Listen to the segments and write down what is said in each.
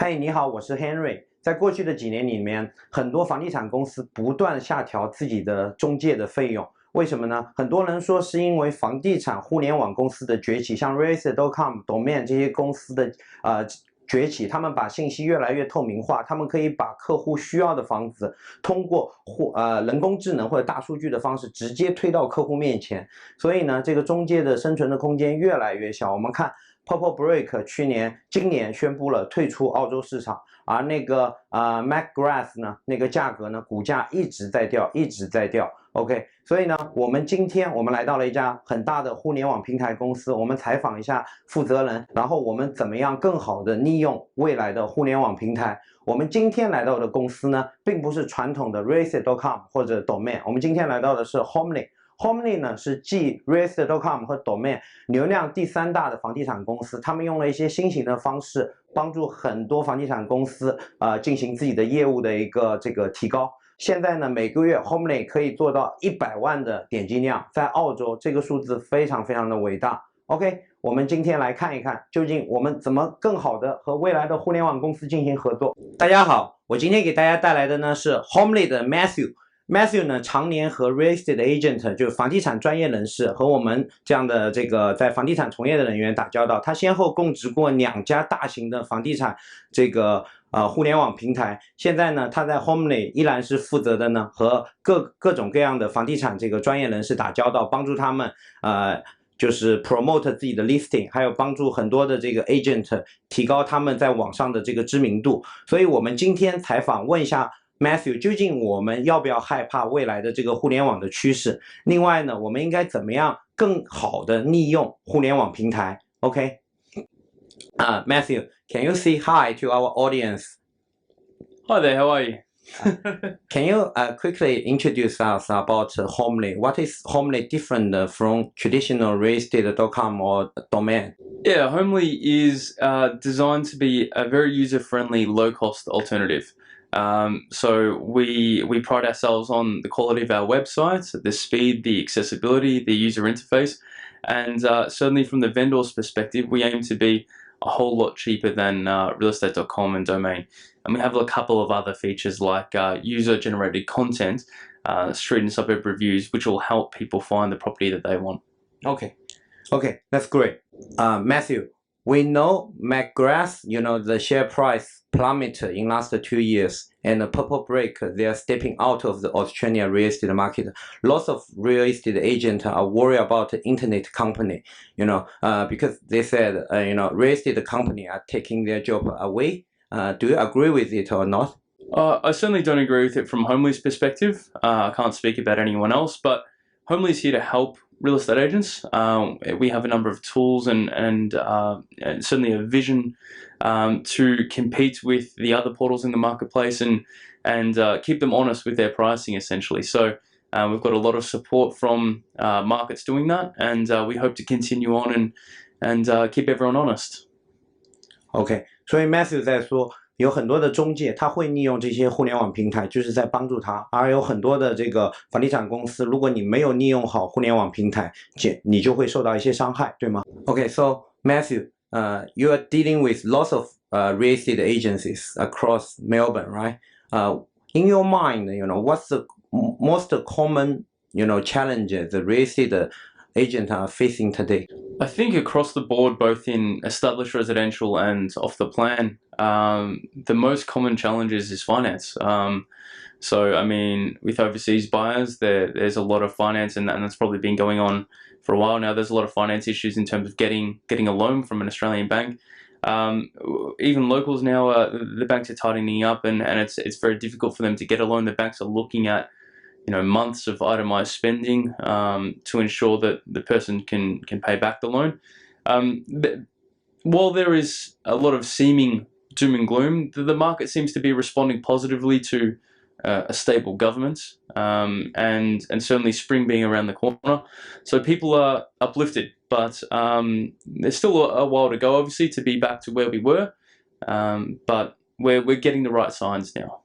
嘿，你好，我是 Henry。在过去的几年里面，很多房地产公司不断下调自己的中介的费用，为什么呢？很多人说是因为房地产互联网公司的崛起，像 realestate.com、domain 这些公司的崛起，他们把信息越来越透明化，他们可以把客户需要的房子通过人工智能或者大数据的方式直接推到客户面前，所以呢，这个中介的生存的空间越来越小。我们看 Purple Break 今年宣布了退出澳洲市场，而那个McGrath 呢，那个价格呢，股价一直在掉，一直在掉。OK， 所以呢，我们今天来到了一家很大的互联网平台公司，我们采访一下负责人，然后我们怎么样更好的利用未来的互联网平台。我们今天来到的公司呢，并不是传统的 realestate.com 或者 domain， 我们今天来到的是 Homely。Homely 呢是继 realestate.com 和 domain 流量第3大的房地产公司，他们用了一些新型的方式，帮助很多房地产公司进行自己的业务的一个提高。现在呢，每个月 Homely 可以做到100万的点击量，在澳洲这个数字非常非常的伟大。OK， 我们今天来看一看，究竟我们怎么更好的和未来的互联网公司进行合作。大家好，我今天给大家带来的呢是 Homely 的 Matthew 呢，常年和 real estate agent 就是房地产专业人士和我们这样的在房地产从业的人员打交道。他先后供职过2家大型的房地产互联网平台。现在呢，他在 Homely 依然是负责的呢和各种各样的房地产专业人士打交道，帮助他们就是 promote 自己的 listing， 还有帮助很多的agent 提高他们在网上的知名度。所以我们今天采访问一下Matthew， 究竟我们要不要害怕未来的互联网的趋势？另外呢，我们应该怎么样更好的利用互联网平台 ？OK， Matthew, can you say hi to our audience? Hi there, how are you? Can you quickly introduce us about Homely? What is Homely different from traditional realestate.com or domain? Yeah, Homely is designed to be a very user-friendly, low-cost alternative. So we pride ourselves on the quality of our website, the speed, the accessibility, the user interface, and certainly from the vendor's perspective, we aim to be a whole lot cheaper than realestate.com and domain. And we have a couple of other features like user-generated content, street and suburb reviews, which will help people find the property that they want. Okay, that's great. Matthew, we know McGrath, the share price plummeted in last 2 years, and the Purple Break, they are stepping out of the Australian real estate market. Lots of real estate agents are worried about the internet company, because they said, real estate company are taking their job away. Do you agree with it or not? I certainly don't agree with it from Homely's perspective. I can't speak about anyone else, but Homely's here to help real estate agents. We have a number of tools and certainly a vision to compete with the other portals in the marketplace and keep them honest with their pricing, essentially. So we've got a lot of support from markets doing that, and we hope to continue on and keep everyone honest. OK， 所以 Matthew 在说，有很多的中介他会利用这些互联网平台，就是在帮助他，而有很多的房地产公司，如果你没有利用好互联网平台，你就会受到一些伤害，对吗 ？OK， so Matthew, you are dealing with lots of real estate agencies across Melbourne, right? In your mind, what's the most common, challenges the real estate agents are facing today? I think across the board, both in established residential and off the plan, the most common challenges is finance. So, I mean, with overseas buyers, there's a lot of finance, and that's probably been going on for a while now. There's a lot of finance issues in terms of getting a loan from an Australian bank. Even locals now, the banks are tightening up, and it's very difficult for them to get a loan. The banks are looking at months of itemized spending to ensure that the person can pay back the loan. While there is a lot of seeming doom and gloom, the market seems to be responding positively to a stable government and certainly spring being around the corner. So people are uplifted, but there's still a while to go, obviously, to be back to where we were. But we're getting the right signs now.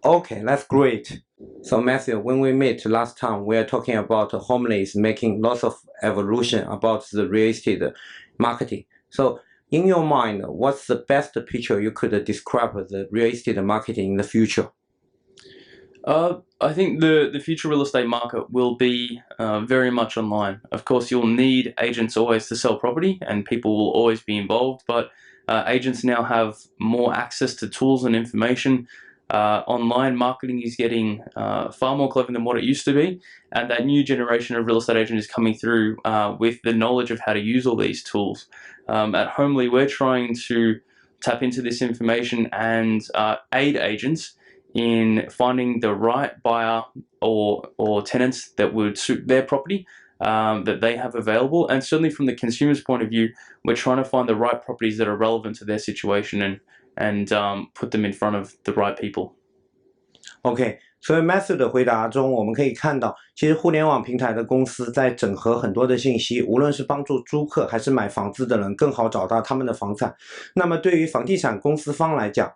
Okay, that's great. So Matthew, when we met last time, we are talking about Homely is making lots of evolution about the real estate marketing. So In your mind, what's the best picture you could describe the real estate marketing in the future? I think the future real estate market will be very much online. Of course, you'll need agents always to sell property, and people will always be involved, but agents now have more access to tools and information. Online marketing is getting far more clever than what it used to be, and that new generation of real estate agent is coming through with the knowledge of how to use all these tools. At Homely, we're trying to tap into this information and aid agents in finding the right buyer or tenants that would suit their property that they have available. And certainly from the consumer's point of view, we're trying to find the right properties that are relevant to their situation and put them in front of the right people. OK， 所以 Matthew 的回答中，我们可以看到，其实互联网平台的公司在整合很多的信息，无论是帮助租客还是买房子的人更好找到他们的房产。那么对于房地产公司方来讲，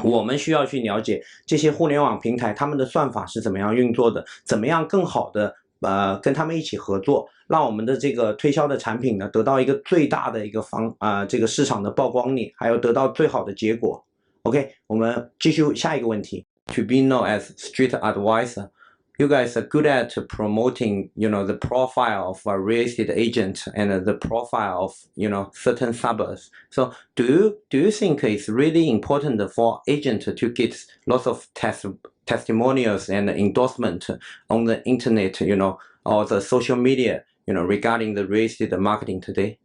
我们需要去了解这些互联网平台他们的算法是怎么样运作的，怎么样更好的跟他们一起合作，让我们的这个推销的产品呢得到一个最大的一个这个市场的曝光率，还有得到最好的结果。OK， 我们继续下一个问题。To be known as street advisor, you guys are good at promoting, the profile of a real estate agent and the profile of, certain suburbs. So do you think it's really important for agent to get lots of testimonials and endorsement on the internet, or the social media, regarding the real estate marketing today?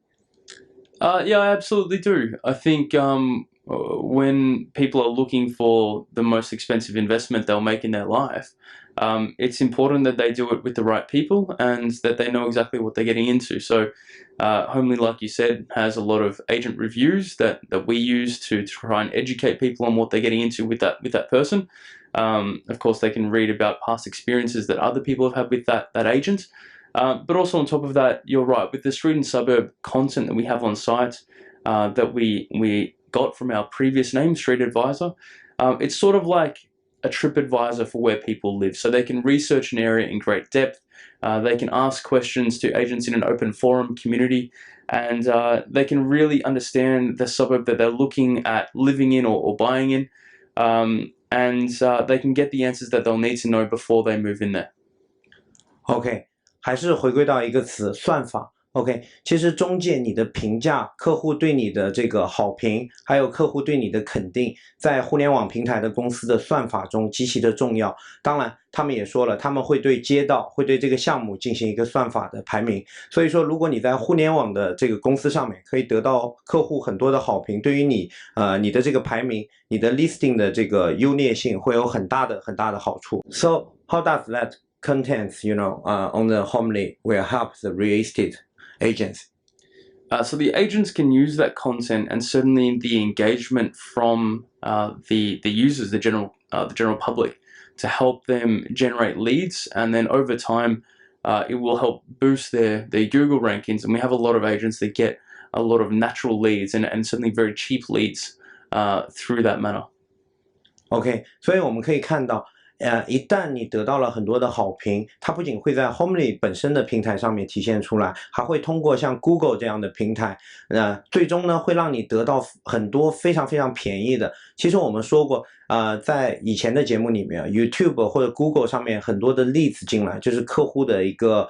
Yeah, I absolutely do. I think when people are looking for the most expensive investment they'll make in their life, it's important that they do it with the right people and that they know exactly what they're getting into. So Homely, like you said, has a lot of agent reviews that we use to try and educate people on what they're getting into with that person. Of course, they can read about past experiences that other people have had with that agent. But also on top of that, you're right, with the street and suburb content that we have on site that we got from our previous name, Street Advisor, it's sort of like a trip advisor for where people live. So they can research an area in great depth, they can ask questions to agents in an open forum community, and they can really understand the suburb that they're looking at living in or buying in, and they can get the answers that they'll need to know before they move in there. OK， 还是回归到一个词，算法。OK， 其实中介你的评价，客户对你的这个好评，还有客户对你的肯定，在互联网平台的公司的算法中极其的重要。当然，他们也说了，他们会对街道，会对这个项目进行一个算法的排名。所以说，如果你在互联网的这个公司上面可以得到客户很多的好评，对于你的这个排名，你的 listing 的这个优劣性会有很大的好处。So how does that content, on the Homely will help the real estate agents? So the agents can use that content and certainly the engagement from the users, the general public, to help them generate leads, and then over time it will help boost their Google rankings. And we have a lot of agents that get a lot of natural leads and certainly very cheap leads through that manner. OK， 所以我们可以看到。一旦你得到了很多的好评，它不仅会在 Homely 本身的平台上面体现出来，还会通过像 Google 这样的平台，最终呢会让你得到很多非常非常便宜的。其实我们说过，在以前的节目里面 ，YouTube 或者 Google 上面很多的例子进来，就是客户的一个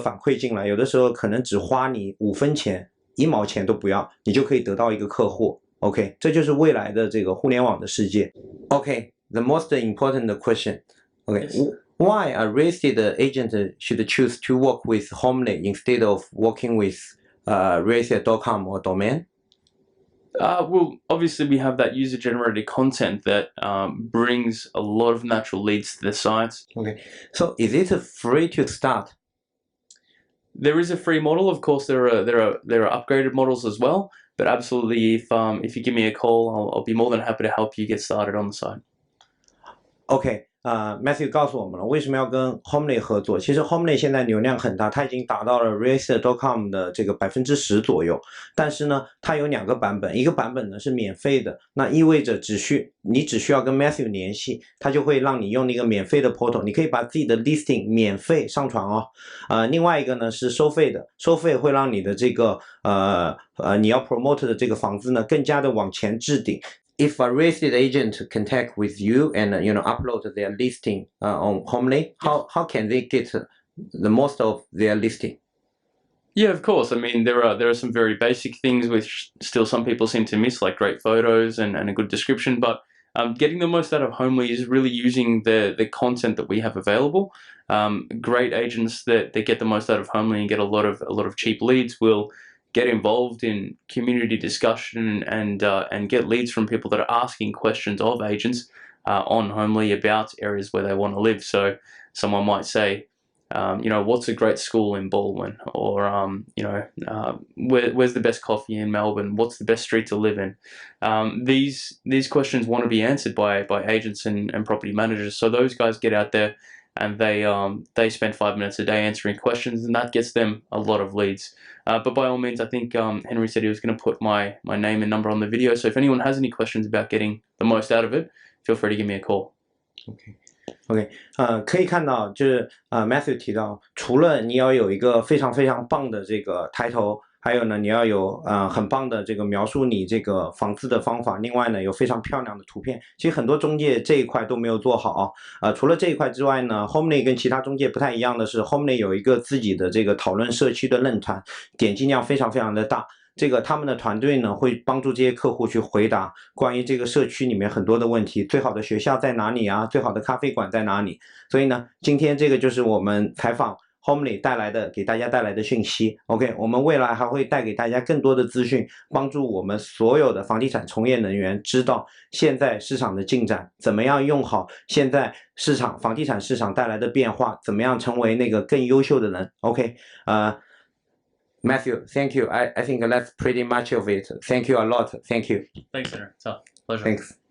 反馈进来，有的时候可能只花你5分钱、1毛钱都不要，你就可以得到一个客户。OK， 这就是未来的这个互联网的世界。OK。The most important question, okay, yes. Why a real estate agent should choose to work with Homely instead of working with realestate.com or domain? Well, obviously we have that user-generated content that brings a lot of natural leads to the site. Okay, so is it free to start? There is a free model, of course. There are upgraded models as well. But absolutely, if you give me a call, I'll be more than happy to help you get started on the site. OK， Matthew 告诉我们了为什么要跟 Homely 合作。其实 Homely 现在流量很大，它已经达到了 realestate.com 的这个10%左右。但是呢，它有2个版本，一个版本呢是免费的，那意味着你只需要跟 Matthew 联系，它就会让你用那个免费的 portal， 你可以把自己的 listing 免费上传哦。另外一个呢是收费的，收费会让你的这个你要 promote 的这个房子呢更加的往前置顶。If a real estate agent contact with you and upload their listing on Homely, how can they get the most of their listing? Yeah, of course. I mean, there are some very basic things which still some people seem to miss, like great photos and a good description. But getting the most out of Homely is really using the content that we have available. Great agents that get the most out of Homely and get a lot of cheap leads will get involved in community discussion and get leads from people that are asking questions of agents on Homely about areas where they want to live. So someone might say, what's a great school in Baldwin, or where's the best coffee in Melbourne? What's the best street to live in? These questions want to be answered by agents and property managers. So those guys get out there and they spend 5 minutes a day answering questions, and that gets them a lot of leads. But by all means, I think Henry said he was going to put my name and number on the video. So if anyone has any questions about getting the most out of it, feel free to give me a call. OK， 可以看到就是Matthew 提到，除了你要有一个非常非常棒的这个抬头，还有呢你要有很棒的这个描述你这个房子的方法，另外呢有非常漂亮的图片。其实很多中介这一块都没有做好除了这一块之外呢 ，Homely 跟其他中介不太一样的是 ，Homely 有一个自己的这个讨论社区的论坛，点击量非常非常的大。这个他们的团队呢会帮助这些客户去回答关于这个社区里面很多的问题，最好的学校在哪里啊？最好的咖啡馆在哪里？所以呢，今天这个就是我们采访 Homely 给大家带来的讯息。OK， 我们未来还会带给大家更多的资讯，帮助我们所有的房地产从业人员知道现在市场的进展，怎么样用好现在房地产市场带来的变化，怎么样成为那个更优秀的人。OK，Matthew, thank you. I think that's pretty much of it. Thank you a lot. Thank you. Thanks, Henry. It's a pleasure. Thanks.